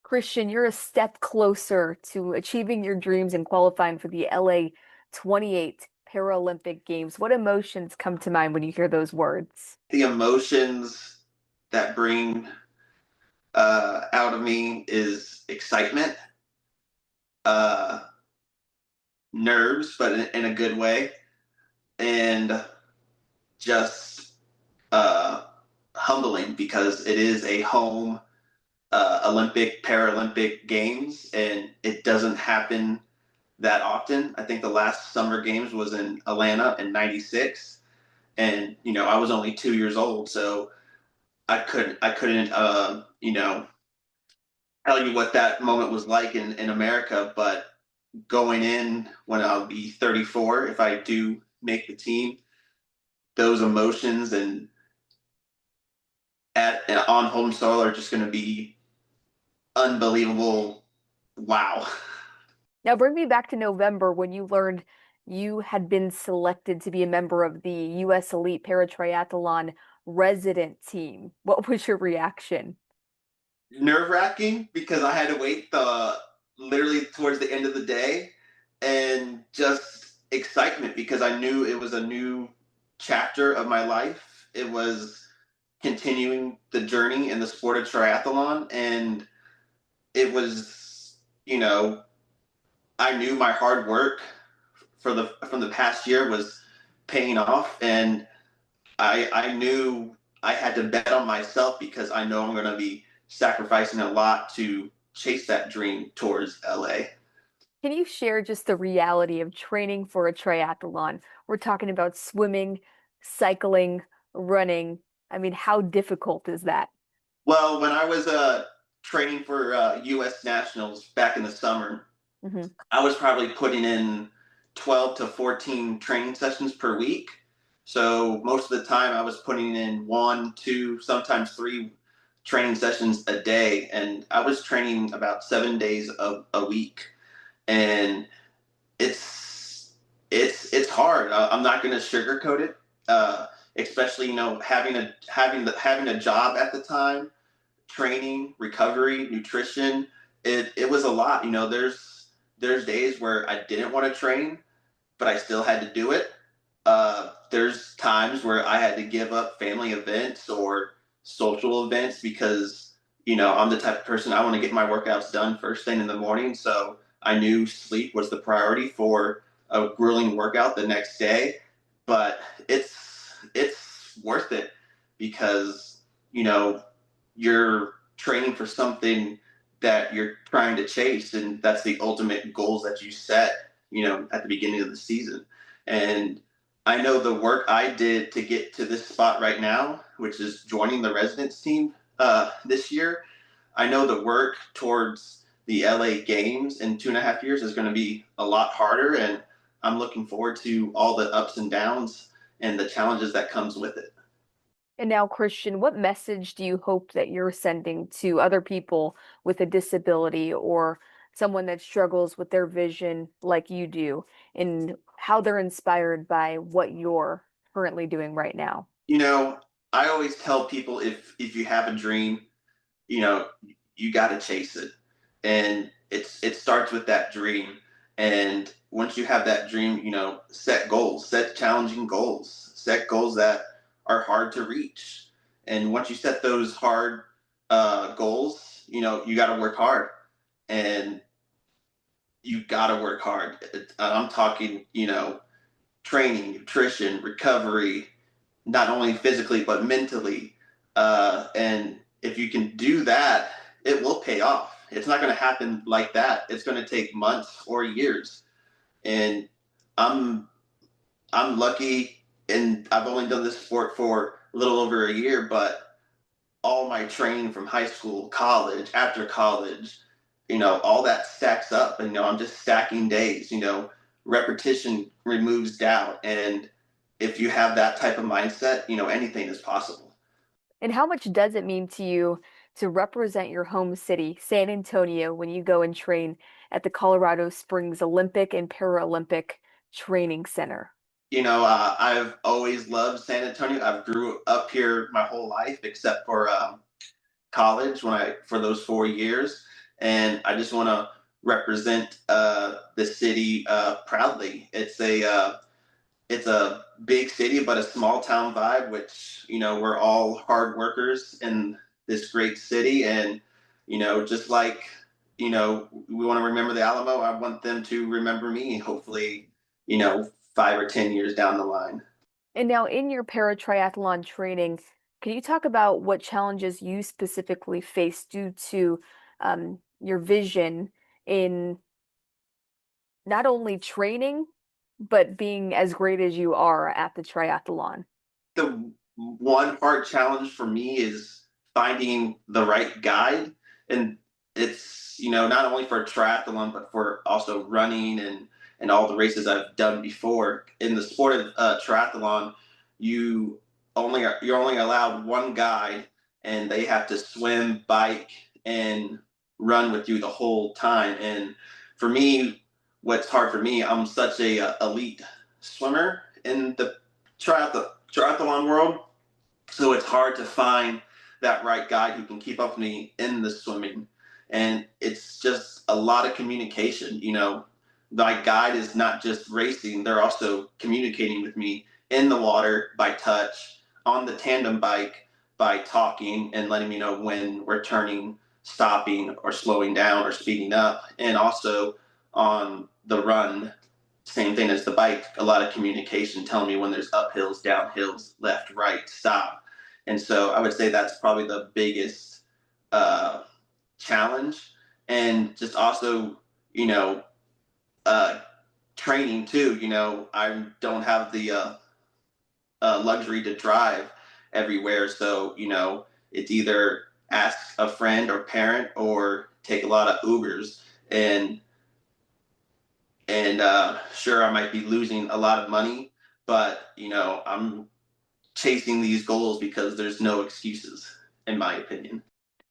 Christian, you're a step closer to achieving your dreams and qualifying for the LA28 Paralympic Games. What emotions come to mind when you hear those words? The emotions that bring out of me is excitement, uh, nerves, but in a good way, and just uh, humbling because it is a home Olympic Paralympic Games, and it doesn't happen that often. I think the last Summer Games was in Atlanta in '96, and I was only 2 years old, so I couldn't tell you what that moment was like in America, but going in when I'll be 34, if I do make the team, those emotions and on home soil are just going to be unbelievable. Wow. Now, bring me back to November when you learned you had been selected to be a member of the U.S. Elite Paratriathlon resident team. What was your reaction? Nerve wracking because I had to wait the literally towards the end of the day, and just excitement because I knew it was a new chapter of my life. It was continuing the journey in the sport of triathlon, and it was, I knew my hard work from the past year was paying off, and I knew I had to bet on myself because I know I'm going to be sacrificing a lot to chase that dream towards LA. Can you share just the reality of training for a triathlon? We're talking about swimming, cycling, running. I mean, how difficult is that? Well, when I was training for U.S. Nationals back in the summer, Hmm. I was probably putting in 12 to 14 training sessions per week. So most of the time I was putting in one, two, sometimes three training sessions a day. And I was training about 7 days a week. And it's hard. I'm not going to sugarcoat it. Especially, having a job at the time, training, recovery, nutrition. It was a lot. There's days where I didn't want to train, but I still had to do it. There's times where I had to give up family events or social events because I'm the type of person I want to get my workouts done first thing in the morning. So I knew sleep was the priority for a grueling workout the next day, but it's worth it because you're training for something that you're trying to chase, and that's the ultimate goals that you set at the beginning of the season. And I know the work I did to get to this spot right now, which is joining the residence team this year. I know the work towards the LA Games in 2.5 years is going to be a lot harder, and I'm looking forward to all the ups and downs and the challenges that comes with it. And now, Christian, what message do you hope that you're sending to other people with a disability or someone that struggles with their vision like you do, and how they're inspired by what you're currently doing right now? You know, I always tell people if you have a dream, you know, you got to chase it, and it starts with that dream. And once you have that dream, set goals, set challenging goals, set goals that are hard to reach. And once you set those hard goals, you got to work hard, and you got to work hard. I'm talking, training, nutrition, recovery, not only physically but mentally. And if you can do that, it will pay off. It's not going to happen like that. It's going to take months or years. And I'm I'm lucky, and I've only done this sport for a little over a year, but all my training from high school, college, after college, all that stacks up, and I'm just stacking days. Repetition removes doubt, and if you have that type of mindset, anything is possible. And how much does it mean to you to represent your home city, San Antonio, when you go and train at the Colorado Springs Olympic and Paralympic Training Center? I've always loved San Antonio. I've grew up here my whole life, except for college for those 4 years. and I just want to represent the city proudly. It's a big city, but a small town vibe, which, we're all hard workers in this great city. And, just like, we want to remember the Alamo, I want them to remember me, hopefully, 5 or 10 years down the line. And now in your paratriathlon training, can you talk about what challenges you specifically face due to your vision in not only training, but being as great as you are at the triathlon? The one hard challenge for me is finding the right guide. And it's, not only for triathlon, but for also running and all the races I've done before. In the sport of triathlon, you you're only allowed one guide, and they have to swim, bike, and run with you the whole time. And for me, what's hard for me, I'm such a elite swimmer in the triathlon world, so it's hard to find that right guy who can keep up with me in the swimming. And it's just a lot of communication. My guide is not just racing, they're also communicating with me in the water by touch, on the tandem bike by talking and letting me know when we're turning, stopping, or slowing down or speeding up, and also on the run, same thing as the bike, a lot of communication telling me when there's uphills, downhills, left, right, stop. And so I would say that's probably the biggest uh, challenge. And just also, you know, uh, training too. I don't have the luxury to drive everywhere. So, it's either ask a friend or parent or take a lot of Ubers. And sure, I might be losing a lot of money, but I'm chasing these goals because there's no excuses, in my opinion.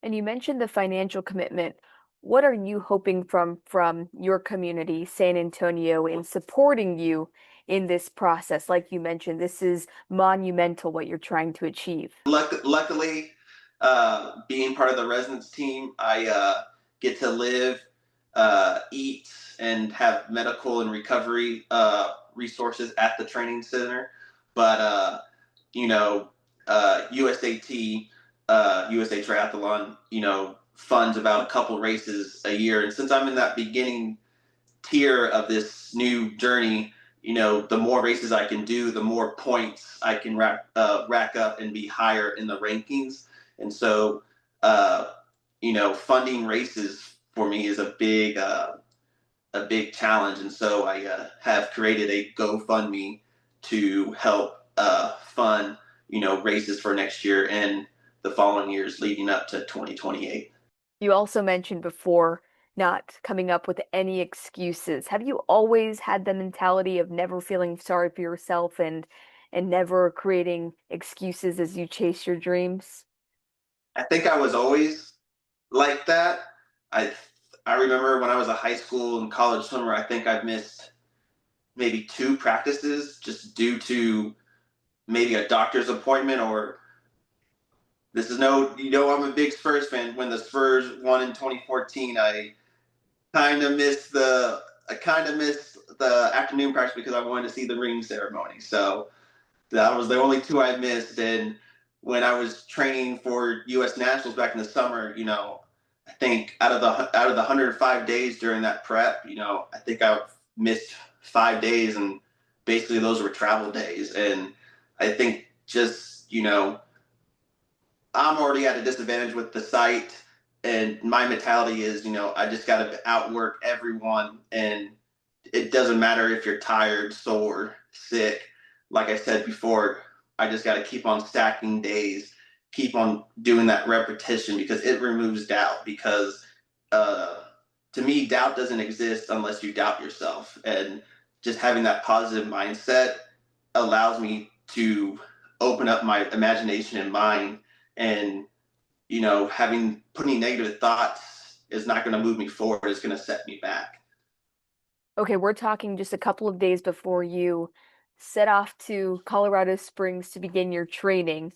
And you mentioned the financial commitment. What are you hoping from your community, San Antonio, in supporting you in this process? Like you mentioned, this is monumental what you're trying to achieve. Luckily, being part of the residence team, I get to live, eat, and have medical and recovery resources at the training center. But you know, USAT, USA Triathlon, funds about a couple races a year, and since I'm in that beginning tier of this new journey, the more races I can do, the more points I can rack up and be higher in the rankings. And so, uh, funding races for me is a big challenge. And so I have created a GoFundMe to help fund, races for next year and the following years leading up to 2028. You also mentioned before not coming up with any excuses. Have you always had the mentality of never feeling sorry for yourself and never creating excuses as you chase your dreams? I think I was always like that. I I remember when I was a high school and college swimmer, I think I've missed maybe two practices just due to maybe a doctor's appointment, or this is no, I'm a big Spurs fan. When the Spurs won in 2014, kind of missed the I kind of missed the afternoon practice because I wanted to see the ring ceremony. So that was the only two I missed. And when I was training for U.S. Nationals back in the summer, I think out of the 105 days during that prep, I think I missed 5 days, and basically those were travel days. And I think just I'm already at a disadvantage with the site, and my mentality is, I just got to outwork everyone, and it doesn't matter if you're tired, sore, sick. Like I said before, I just got to keep on stacking days, keep on doing that repetition because it removes doubt. Because uh, to me, doubt doesn't exist unless you doubt yourself, and just having that positive mindset allows me to open up my imagination and mind. And having putting negative thoughts is not going to move me forward, it's going to set me back. Okay, we're talking just a couple of days before you set off to Colorado Springs to begin your training.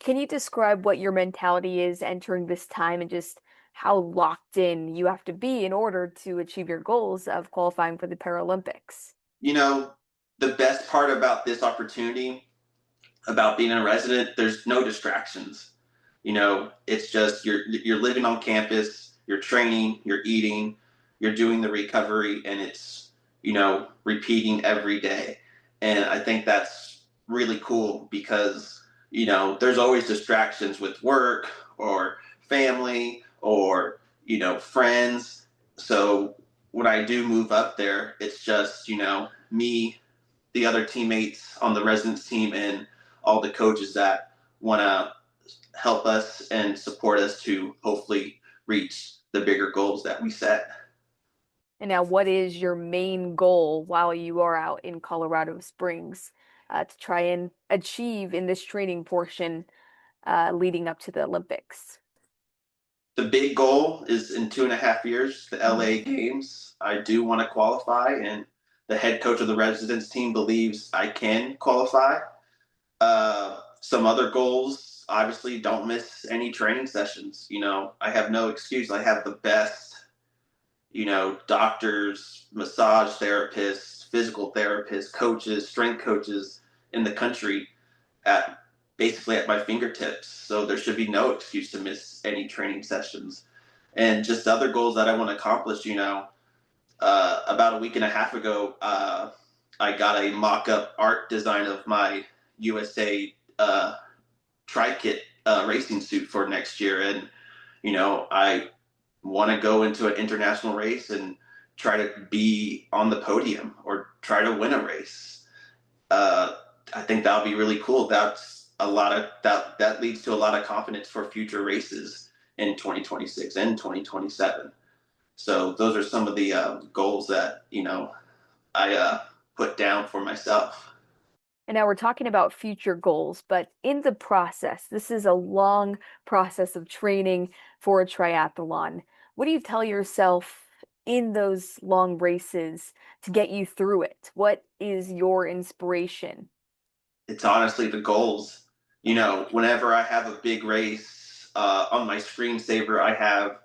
Can you describe what your mentality is entering this time and just how locked in you have to be in order to achieve your goals of qualifying for the Paralympics. You know, the best part about this opportunity, about being a resident, there's no distractions. It's just you're living on campus, you're training, you're eating, you're doing the recovery, and it's repeating every day. And I think that's really cool because there's always distractions with work or family or friends. So when I do move up there, it's just me, the other teammates on the residence team, and all the coaches that want to help us and support us to hopefully reach the bigger goals that we set. And now, what is your main goal while you are out in Colorado Springs to try and achieve in this training portion leading up to the Olympics? The big goal is in 2.5 years, the LA Games. I do want to qualify, and the head coach of the residence team believes I can qualify. Some other goals, obviously, don't miss any training sessions. I have no excuse. I have the best doctors, massage therapists, physical therapists, coaches, strength coaches in the country at basically at my fingertips. So there should be no excuse to miss any training sessions. And just other goals that I want to accomplish, about a week and a half ago, I got a mock-up art design of my USA tri-kit racing suit for next year. And, I want to go into an international race and try to be on the podium or try to win a race. I think that would be really cool. That's a lot of that leads to a lot of confidence for future races in 2026 and 2027. So those are some of the goals that I put down for myself. And now we're talking about future goals, but in the process, this is a long process of training for a triathlon. What do you tell yourself in those long races to get you through it? What is your inspiration? It's honestly the goals. Whenever I have a big race on my screensaver, I have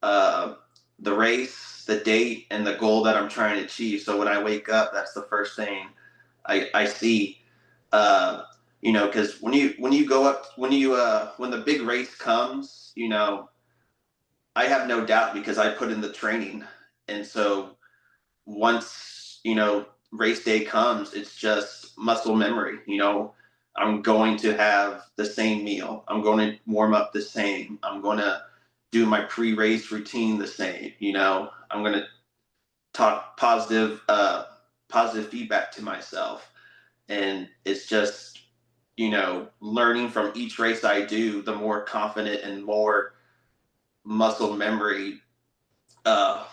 uh, the race, the date, and the goal that I'm trying to achieve. So when I wake up, that's the first thing I see. Uh, because when you go up when the big race comes, I have no doubt because I put in the training, and so once race day comes, it's just muscle memory. I'm going to have the same meal. I'm going to warm up the same. I'm going to do my pre-race routine the same. I'm going to talk positive feedback to myself, and it's just learning from each race I do. The more confident and more muscle memory uh,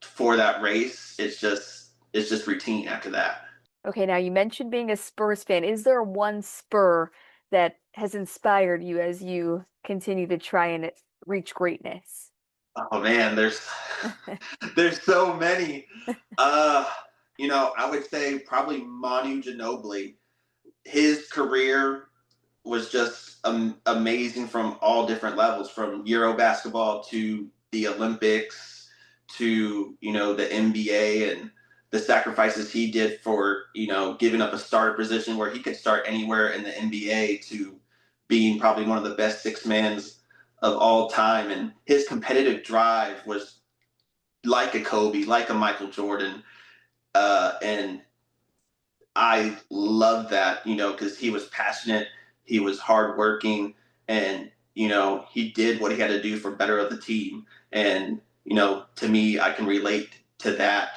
for that race, it's just routine after that. Okay, now you mentioned being a Spurs fan. Is there one spur that has inspired you as you continue to try and reach greatness? Oh man, there's so many. Uh, I would say probably Manu Ginobili. His career was just amazing from all different levels, from Euro basketball to the Olympics to the NBA, and the sacrifices he did for giving up a starter position where he could start anywhere in the NBA to being probably one of the best six mans of all time. And his competitive drive was like a Kobe, like a Michael Jordan, and I love that, because he was passionate, he was hardworking, and he did what he had to do for better of the team. And to me, I can relate to that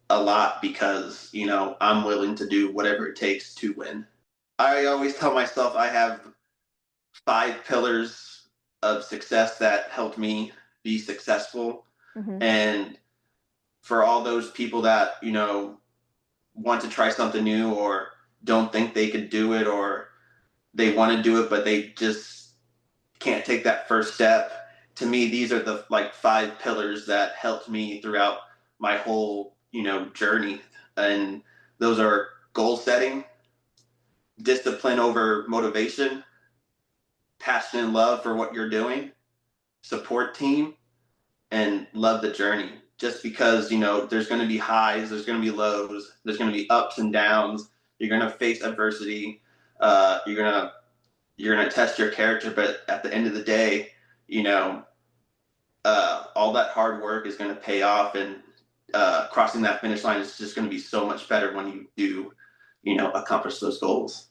a lot because I'm willing to do whatever it takes to win. I always tell myself I have 5 pillars of success that helped me be successful, Hmm. and for all those people that want to try something new or don't think they could do it, or they want to do it but they just can't take that first step. To me, these are the 5 pillars that helped me throughout my whole journey, and those are goal setting, discipline over motivation, passion and love for what you're doing, support team and love the journey. Just because, you know, there's going to be highs, there's going to be lows, there's going to be ups and downs. You're going to face adversity. You're going to test your character, but at the end of the day, you know, all that hard work is going to pay off, and crossing that finish line is just going to be so much better when you do, you know, accomplish those goals.